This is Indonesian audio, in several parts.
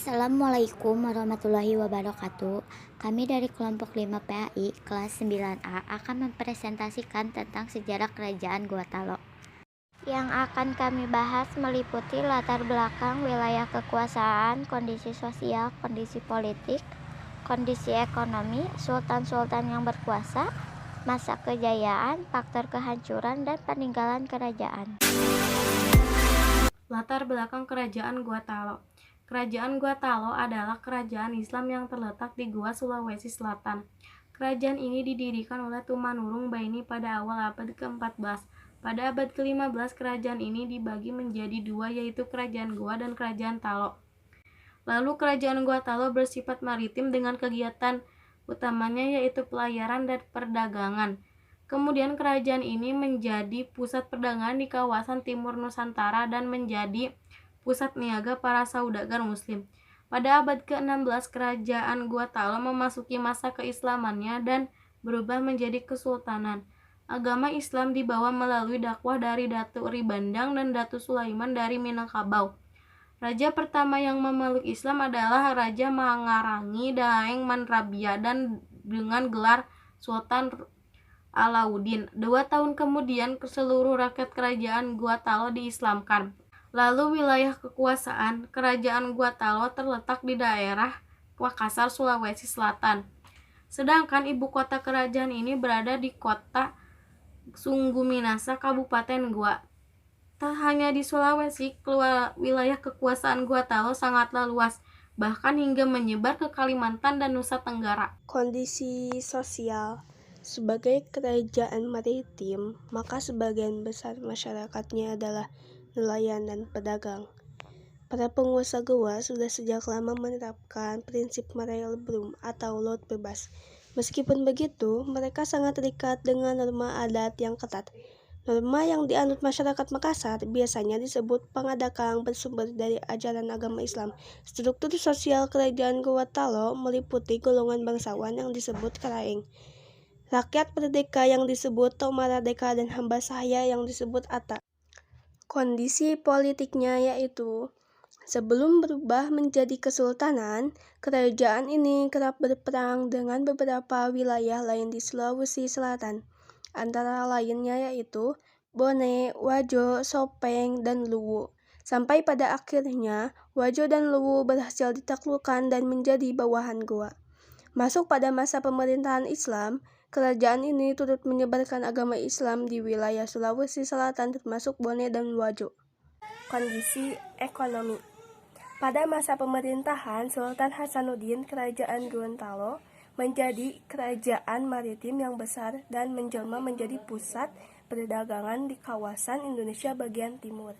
Assalamualaikum warahmatullahi wabarakatuh. Kami dari kelompok 5 PAI kelas 9A akan mempresentasikan tentang sejarah Kerajaan Guatalo. Yang akan kami bahas meliputi latar belakang wilayah kekuasaan, kondisi sosial, kondisi politik, kondisi ekonomi, sultan-sultan yang berkuasa, masa kejayaan, faktor kehancuran, dan peninggalan kerajaan. Latar belakang Kerajaan Guatalo. Kerajaan Guatalo adalah kerajaan Islam yang terletak di Goa, Sulawesi Selatan. Kerajaan ini didirikan oleh Tumanurung Baini pada awal abad ke-14. Pada abad ke-15, kerajaan ini dibagi menjadi dua, yaitu Kerajaan Goa dan Kerajaan Talo. Lalu Kerajaan Guatalo bersifat maritim dengan kegiatan utamanya yaitu pelayaran dan perdagangan. Kemudian kerajaan ini menjadi pusat perdagangan di kawasan timur Nusantara dan menjadi pusat niaga para saudagar muslim. Pada abad ke-16, kerajaan Guatalo memasuki masa keislamannya dan berubah menjadi kesultanan. Agama Islam dibawa melalui dakwah dari Datu Ribandang dan Datu Sulaiman dari Minangkabau. Raja pertama yang memeluk Islam adalah Raja Mangarangi Daeng Manrabia dan dengan gelar Sultan Alauddin. 2 tahun kemudian seluruh rakyat kerajaan Guatalo diislamkan. Lalu wilayah kekuasaan kerajaan Guatalo terletak di daerah Makassar, Sulawesi Selatan. Sedangkan ibu kota kerajaan ini berada di kota Sungguminasa, Kabupaten Goa. Tak hanya di Sulawesi, wilayah kekuasaan Guatalo sangatlah luas, bahkan hingga menyebar ke Kalimantan dan Nusa Tenggara. Kondisi sosial. Sebagai kerajaan maritim, maka sebagian besar masyarakatnya adalah nelayan dan pedagang. Para penguasa Goa sudah sejak lama menerapkan prinsip mareil brum atau laut bebas. Meskipun begitu, mereka sangat terikat dengan norma adat yang ketat. Norma yang dianut masyarakat Makassar biasanya disebut pangadakang bersumber dari ajaran agama Islam. Struktur sosial kerajaan Guatalo meliputi golongan bangsawan yang disebut Karaeng, rakyat merdeka yang disebut Tomaradeka, dan hamba sahaya yang disebut Ata. Kondisi politiknya yaitu sebelum berubah menjadi kesultanan, kerajaan ini kerap berperang dengan beberapa wilayah lain di Sulawesi Selatan. Antara lainnya yaitu Bone, Wajo, Sopeng, dan Luwu. Sampai pada akhirnya, Wajo dan Luwu berhasil ditaklukkan dan menjadi bawahan Goa. Masuk pada masa pemerintahan Islam, kerajaan ini turut menyebarkan agama Islam di wilayah Sulawesi Selatan termasuk Bone dan Wajo. Kondisi ekonomi. Pada masa pemerintahan Sultan Hasanuddin, kerajaan Gorontalo menjadi kerajaan maritim yang besar dan menjelma menjadi pusat perdagangan di kawasan Indonesia bagian timur.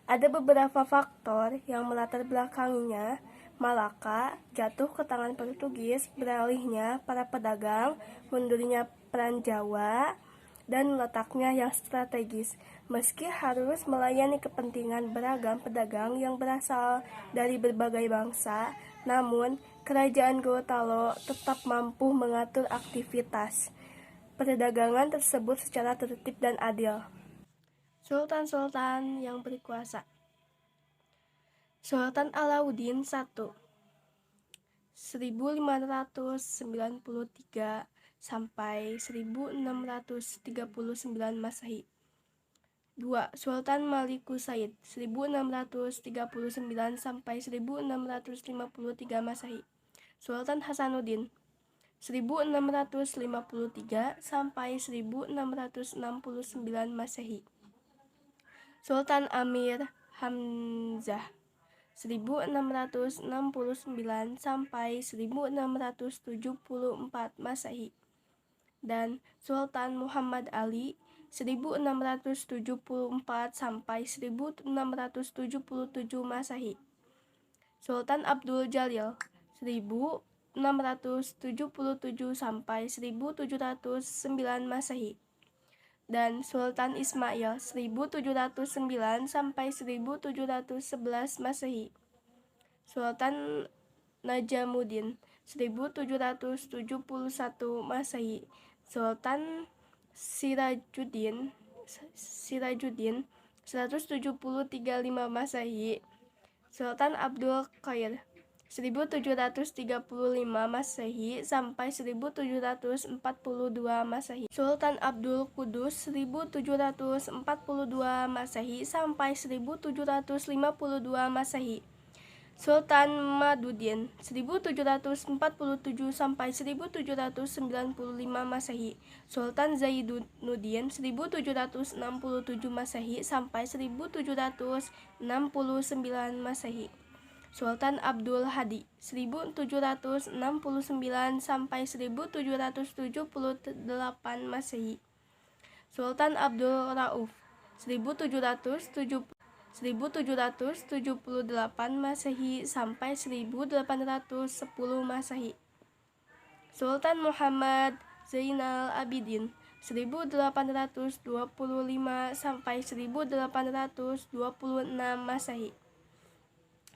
Ada beberapa faktor yang melatar belakanginya. Malaka jatuh ke tangan Portugis, beralihnya para pedagang, mundurnya peran Jawa, dan letaknya yang strategis. Meski harus melayani kepentingan beragam pedagang yang berasal dari berbagai bangsa, namun kerajaan Gorontalo tetap mampu mengatur aktivitas perdagangan tersebut secara tertib dan adil. Sultan-sultan yang berkuasa. Sultan Alauddin I 1593 sampai 1639 Masehi. 2. Sultan Maliku Said 1639 sampai 1653 Masehi. Sultan Hasanuddin 1653 sampai 1669 Masehi. Sultan Amir Hamzah 1669 sampai 1674 Masehi, dan Sultan Muhammad Ali 1674 sampai 1677 Masehi. Sultan Abdul Jalil 1677 sampai 1709 Masehi, dan Sultan Ismail 1709 sampai 1711 Masehi. Sultan Najamuddin 1771 Masehi. Sultan Sirajuddin 1735 Masehi. Sultan Abdul Qair 1735 Masehi sampai 1742 Masehi. Sultan Abdul Qudus 1742 Masehi sampai 1752 Masehi. Sultan Maduddin 1747 sampai 1795 Masehi. Sultan Zainuddin 1767 Masehi sampai 1769 Masehi. Sultan Abdul Hadi 1769 sampai 1778 Masehi. Sultan Abdul Rauf 1778 Masehi sampai 1810 Masehi. Sultan Muhammad Zainal Abidin 1825 sampai 1826 Masehi.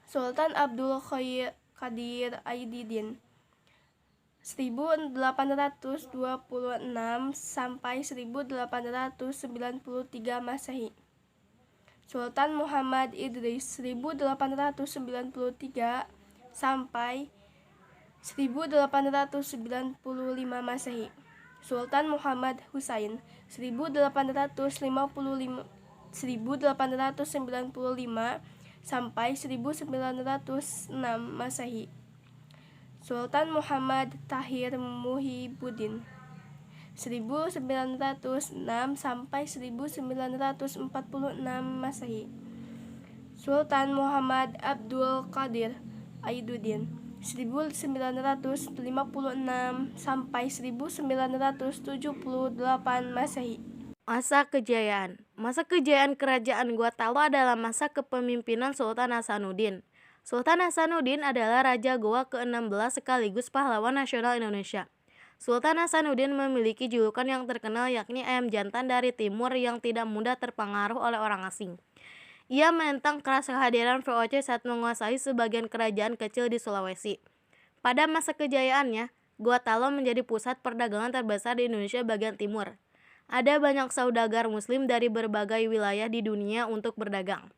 Sultan Abdul Qadir Aididin 1826 sampai 1893 Masehi. Sultan Muhammad Idris 1893 sampai 1895 Masehi. Sultan Muhammad Husain 1895 sampai 1906 Masehi. Sultan Muhammad Tahir Muhibuddin 1906 sampai 1946 Masehi. Sultan Muhammad Abdul Qadir Aiduddin 1956 sampai 1978 Masehi. Masa kejayaan. Masa kejayaan kerajaan Gua-Talo adalah masa kepemimpinan Sultan Hasanuddin. Sultan Hasanuddin adalah Raja Goa ke-16 sekaligus pahlawan nasional Indonesia. Sultan Hasanuddin memiliki julukan yang terkenal yakni ayam jantan dari timur yang tidak mudah terpengaruh oleh orang asing. Ia menentang keras kehadiran VOC saat menguasai sebagian kerajaan kecil di Sulawesi. Pada masa kejayaannya, Gua-Talo menjadi pusat perdagangan terbesar di Indonesia bagian timur. Ada banyak saudagar muslim dari berbagai wilayah di dunia untuk berdagang.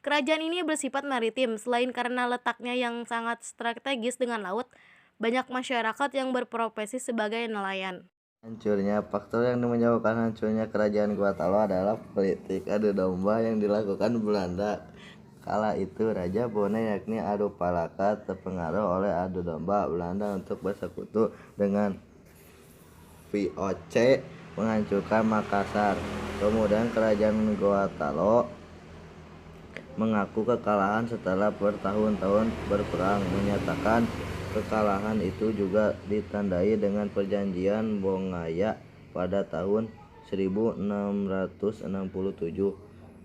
Kerajaan ini bersifat maritim, selain karena letaknya yang sangat strategis dengan laut, banyak masyarakat yang berprofesi sebagai nelayan. Faktor yang menyebabkan hancurnya kerajaan Gua-Talo adalah politik adu domba yang dilakukan Belanda. Kala itu Raja Bone yakni Adu Palaka terpengaruh oleh adu domba Belanda untuk bersekutu dengan VOC menghancurkan Makassar. Kemudian kerajaan Gua-Talo mengaku kekalahan setelah bertahun-tahun berperang. Menyatakan kekalahan itu juga ditandai dengan perjanjian Bongaya pada tahun 1667.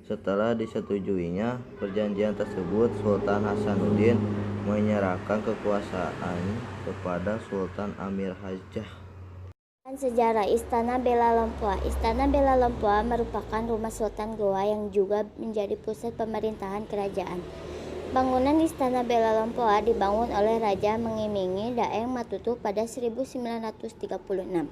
Setelah disetujuinya perjanjian tersebut, Sultan Hasanuddin menyerahkan kekuasaan kepada Sultan Amir Hajah. Sejarah Istana Bela Lempua. Istana Bela Lempua merupakan rumah Sultan Goa yang juga menjadi pusat pemerintahan kerajaan. Bangunan Istana Bela Lempua dibangun oleh Raja mengimingi Daeng Matutu pada 1936.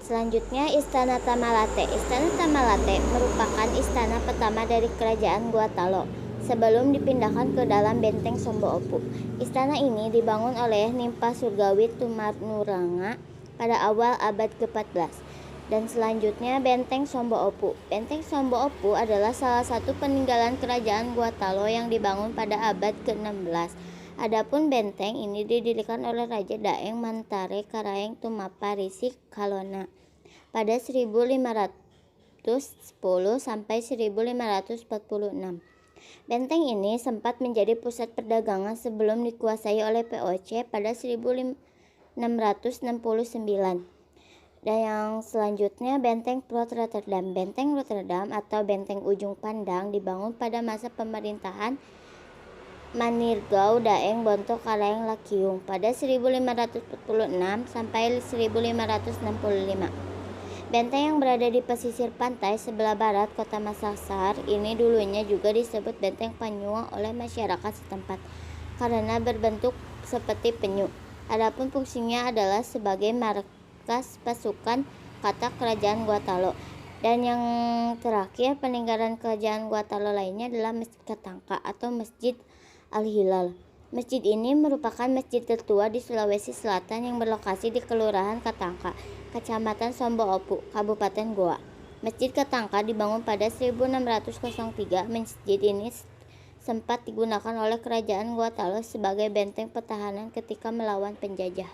Selanjutnya Istana Tamalate. Istana Tamalate merupakan istana pertama dari kerajaan Gua-Talo sebelum dipindahkan ke dalam benteng Sombo Opu. Istana ini dibangun oleh Nimpa Surgawi Tumarnuranga pada awal abad ke-14. Dan selanjutnya Benteng Sombo Opu. Benteng Sombo Opu adalah salah satu peninggalan kerajaan Gua-Talo yang dibangun pada abad ke-16. Adapun benteng ini didirikan oleh Raja Daeng Mantare Karaeng Tumapa Risik Kalona pada 1510 sampai 1546. Benteng ini sempat menjadi pusat perdagangan sebelum dikuasai oleh VOC pada 1669. Dan yang selanjutnya Benteng Port Rotterdam. Benteng Rotterdam atau Benteng Ujung Pandang dibangun pada masa pemerintahan Manirgau Daeng Bonto Karaeng Lakiung pada 1546 sampai 1565. Benteng yang berada di pesisir pantai sebelah barat kota Makassar ini dulunya juga disebut Benteng Panyua oleh masyarakat setempat karena berbentuk seperti penyu. Adapun fungsinya adalah sebagai markas pasukan kata kerajaan Gua-Talo. Dan yang terakhir, peninggalan kerajaan Gua Talo lainnya adalah Masjid Katangka atau Masjid Al-Hilal. Masjid ini merupakan masjid tertua di Sulawesi Selatan yang berlokasi di Kelurahan Katangka, Kecamatan Sombo Opu, Kabupaten Goa. Masjid Katangka dibangun pada 1603. Masjid ini sempat digunakan oleh kerajaan Gua Talo sebagai benteng pertahanan ketika melawan penjajah.